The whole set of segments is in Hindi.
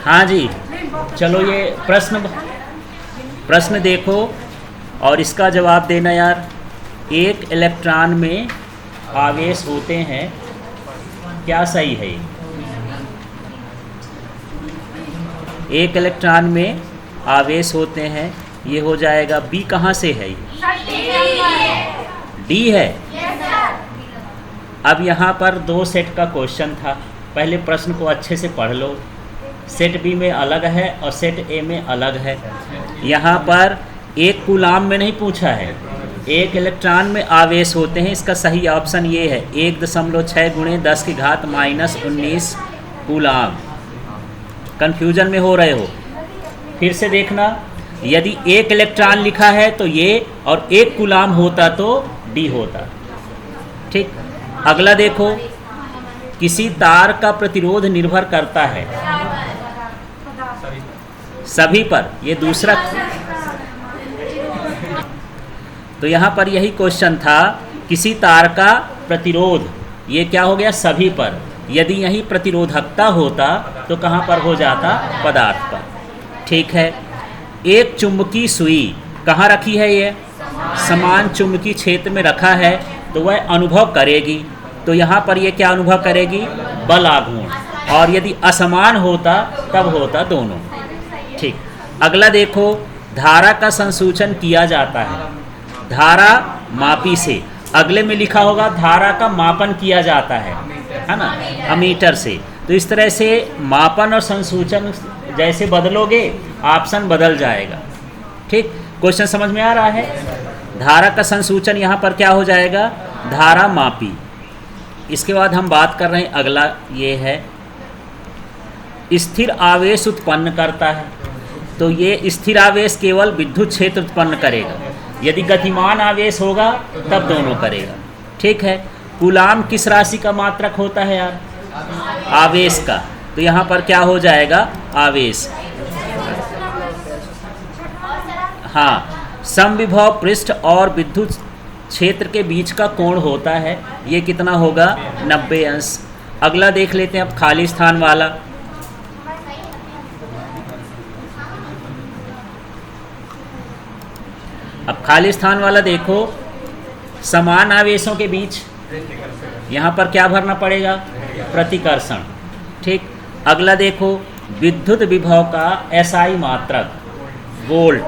हाँ जी, चलो ये प्रश्न देखो और इसका जवाब देना यार। एक इलेक्ट्रॉन में आवेश होते हैं, क्या सही है? एक इलेक्ट्रॉन में आवेश होते हैं, ये हो जाएगा बी। कहाँ से है ये? डी है। अब यहाँ पर 2 सेट का क्वेश्चन था, पहले प्रश्न को अच्छे से पढ़ लो। सेट बी में अलग है और सेट ए में अलग है। यहाँ पर एक कूलाम में नहीं पूछा है, एक इलेक्ट्रॉन में आवेश होते हैं। इसका सही ऑप्शन ये है 1.6 × 10⁻⁻19 कूलाम। कन्फ्यूजन में हो रहे हो, फिर से देखना। यदि एक इलेक्ट्रॉन लिखा है तो ये, और एक कूलाम होता तो डी होता। ठीक। अगला देखो, किसी तार का प्रतिरोध निर्भर करता है सभी पर, ये दूसरा। तो यहाँ पर यही क्वेश्चन था, किसी तार का प्रतिरोध, ये क्या हो गया? सभी पर। यदि यही प्रतिरोधकता होता तो कहाँ पर हो जाता? पदार्थ पर। ठीक है। एक चुंबकीय सुई कहाँ रखी है? ये समान चुंबकीय क्षेत्र में रखा है, तो वह अनुभव करेगी। तो यहाँ पर ये क्या अनुभव करेगी? बल आघूर्ण। और यदि असमान होता तब होता दोनों। ठीक। अगला देखो, धारा का संसूचन किया जाता है धारा मापी से। अगले में लिखा होगा धारा का मापन किया जाता है ना, अमीटर से। तो इस तरह से मापन और संसूचन जैसे बदलोगे ऑप्शन बदल जाएगा। ठीक। क्वेश्चन समझ में आ रहा है? धारा का संसूचन यहाँ पर क्या हो जाएगा? धारा मापी। इसके बाद हम बात कर रहे हैं, अगला ये है स्थिर आवेश उत्पन्न करता है। तो ये स्थिर आवेश केवल विद्युत क्षेत्र उत्पन्न करेगा, यदि गतिमान आवेश होगा तब दोनों करेगा। ठीक है। कूलाम किस राशि का मात्रक होता है यार? आवेश का। तो यहाँ पर क्या हो जाएगा? आवेश। हाँ, समविभव पृष्ठ और विद्युत क्षेत्र के बीच का कोण होता है, ये कितना होगा? 90 अंश। अगला देख लेते हैं अब, खाली स्थान वाला। अब खाली स्थान वाला देखो, समान आवेशों के बीच यहाँ पर क्या भरना पड़ेगा? प्रतिकर्षण। ठीक। अगला देखो, विद्युत विभव का एसआई मात्रक वोल्ट,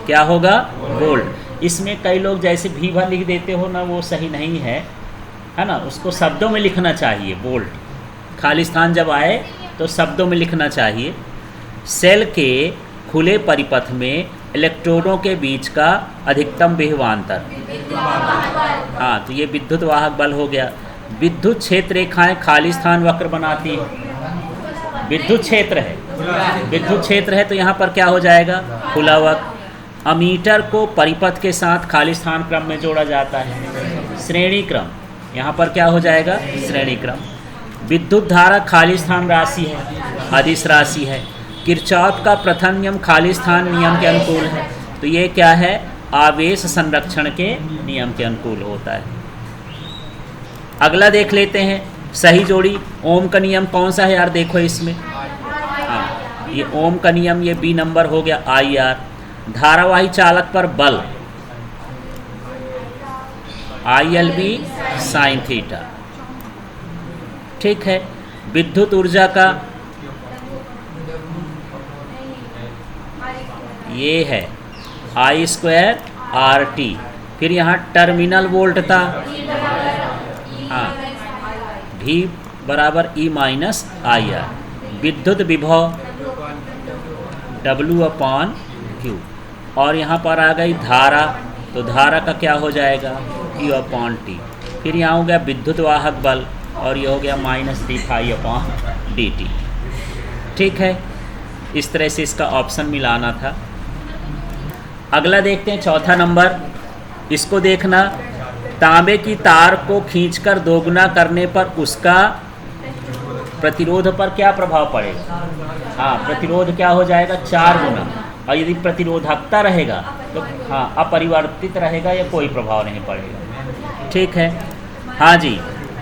क्या होगा? वोल्ट। इसमें कई लोग जैसे भीभा लिख देते हो ना, वो सही नहीं है ना, उसको शब्दों में लिखना चाहिए। वोल्ट खाली स्थान जब आए तो शब्दों में लिखना चाहिए। सेल के खुले परिपथ में इलेक्ट्रोडों के बीच का अधिकतम विभवांतर, हाँ, तो ये विद्युत वाहक बल हो गया। विद्युत क्षेत्र रेखाएं खाली स्थान वक्र बनाती हैं। विद्युत क्षेत्र है, विद्युत क्षेत्र है, तो यहाँ पर क्या हो जाएगा? खुला वक्र। अमीटर को परिपथ के साथ खाली स्थान क्रम में जोड़ा जाता है। श्रेणी क्रम, यहाँ पर क्या हो जाएगा? श्रेणी क्रम। विद्युत धारा खाली स्थान राशि है, अदिश राशि है। किरचॉफ का प्रथम नियम खाली स्थान नियम के अनुकूल है। तो ये क्या है? आवेश संरक्षण के नियम के अनुकूल होता है। अगला देख लेते हैं, सही जोड़ी। ओम का नियम कौन सा है यार? देखो इसमें, हाँ, ये ओम का नियम, ये बी नंबर हो गया। IR, धारावाही चालक पर बल ILB sin थीटा। ठीक है। विद्युत ऊर्जा का ये है I²RT। फिर यहाँ टर्मिनल वोल्ट था, हाँ, V = E-IR। विद्युत विभव W/Q। और यहाँ पर आ गई धारा, तो धारा का क्या हो जाएगा? Q/T। फिर यहाँ हो गया विद्युत वाहक बल, और ये हो गया -dϕ/dt। ठीक है। इस तरह से इसका ऑप्शन मिलाना था। अगला देखते हैं, चौथा नंबर। इसको देखना, तांबे की तार को खींचकर दोगुना करने पर उसका प्रतिरोध पर क्या प्रभाव पड़ेगा? हाँ, प्रतिरोध क्या हो जाएगा? 4 गुना। और यदि प्रतिरोधकता रहेगा तो हाँ, अपरिवर्तित रहेगा, या कोई प्रभाव नहीं पड़ेगा। ठीक है। हाँ जी।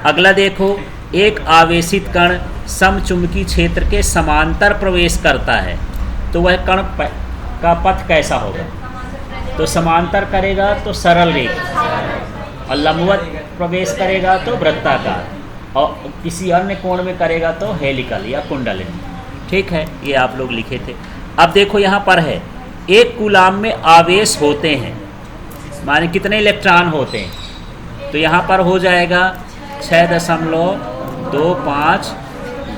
अगला देखो, एक आवेशित कण समचुंबकीय क्षेत्र के समांतर प्रवेश करता है तो वह कण का पथ कैसा होगा? तो समांतर करेगा तो सरल रेखा, और लंबवत प्रवेश करेगा तो वृत्ताकार, और किसी अन्य कोण में करेगा तो हेलिकल या कुंडलिनी। ठीक है, ये आप लोग लिखे थे। अब देखो यहाँ पर है, एक कूलाम में आवेश होते हैं, माने कितने इलेक्ट्रॉन होते हैं? तो यहाँ पर हो जाएगा 6.25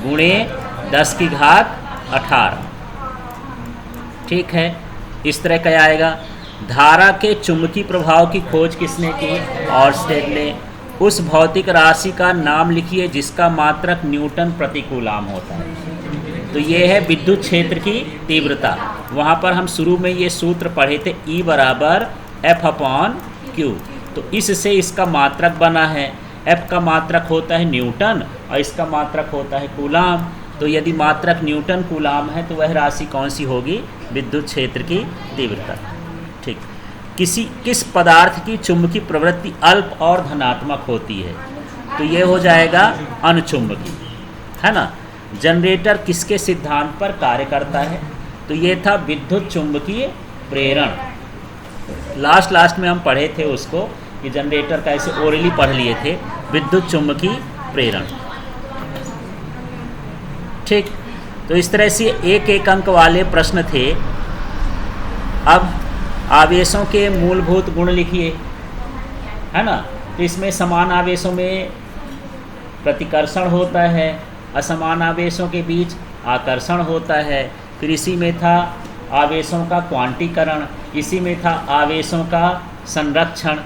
गुणे 10⁸18। ठीक है, इस तरह का आएगा। धारा के चुंबकीय प्रभाव की खोज किसने की? ऑर्स्टेड ने। उस भौतिक राशि का नाम लिखिए जिसका मात्रक न्यूटन प्रति कूलाम होता है। तो ये है विद्युत क्षेत्र की तीव्रता। वहाँ पर हम शुरू में ये सूत्र पढ़े थे, E = F/Q। तो इससे इसका मात्रक बना है। F का मात्रक होता है न्यूटन और इसका मात्रक होता है कूलाम। तो यदि मात्रक न्यूटन कूलाम है तो वह राशि कौन सी होगी? विद्युत क्षेत्र की तीव्रता। ठीक। किस पदार्थ की चुंबकीय प्रवृत्ति अल्प और धनात्मक होती है? तो ये हो जाएगा अनुचुंबकीय, है ना। जनरेटर किसके सिद्धांत पर कार्य करता है? तो ये था विद्युत चुंबकीय प्रेरण। लास्ट में हम पढ़े थे उसको कि जनरेटर का ऐसे ओरली पढ़ लिए थे, विद्युत चुंबकीय प्रेरण। ठीक, तो इस तरह से एक अंक वाले प्रश्न थे। अब आवेशों के मूलभूत गुण लिखिए, है ना। तो इसमें समान आवेशों में प्रतिकर्षण होता है, असमान आवेशों के बीच आकर्षण होता है। फिर इसी में था आवेशों का क्वांटीकरण, इसी में था आवेशों का संरक्षण,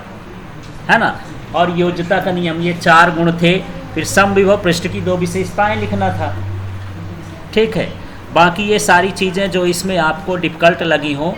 है ना, और योज्यता का नियम। ये 4 गुण थे। फिर समविभव पृष्ठ की 2 विशेषताएं लिखना था। ठीक है, बाकी ये सारी चीज़ें जो इसमें आपको डिफ़िकल्ट लगी हों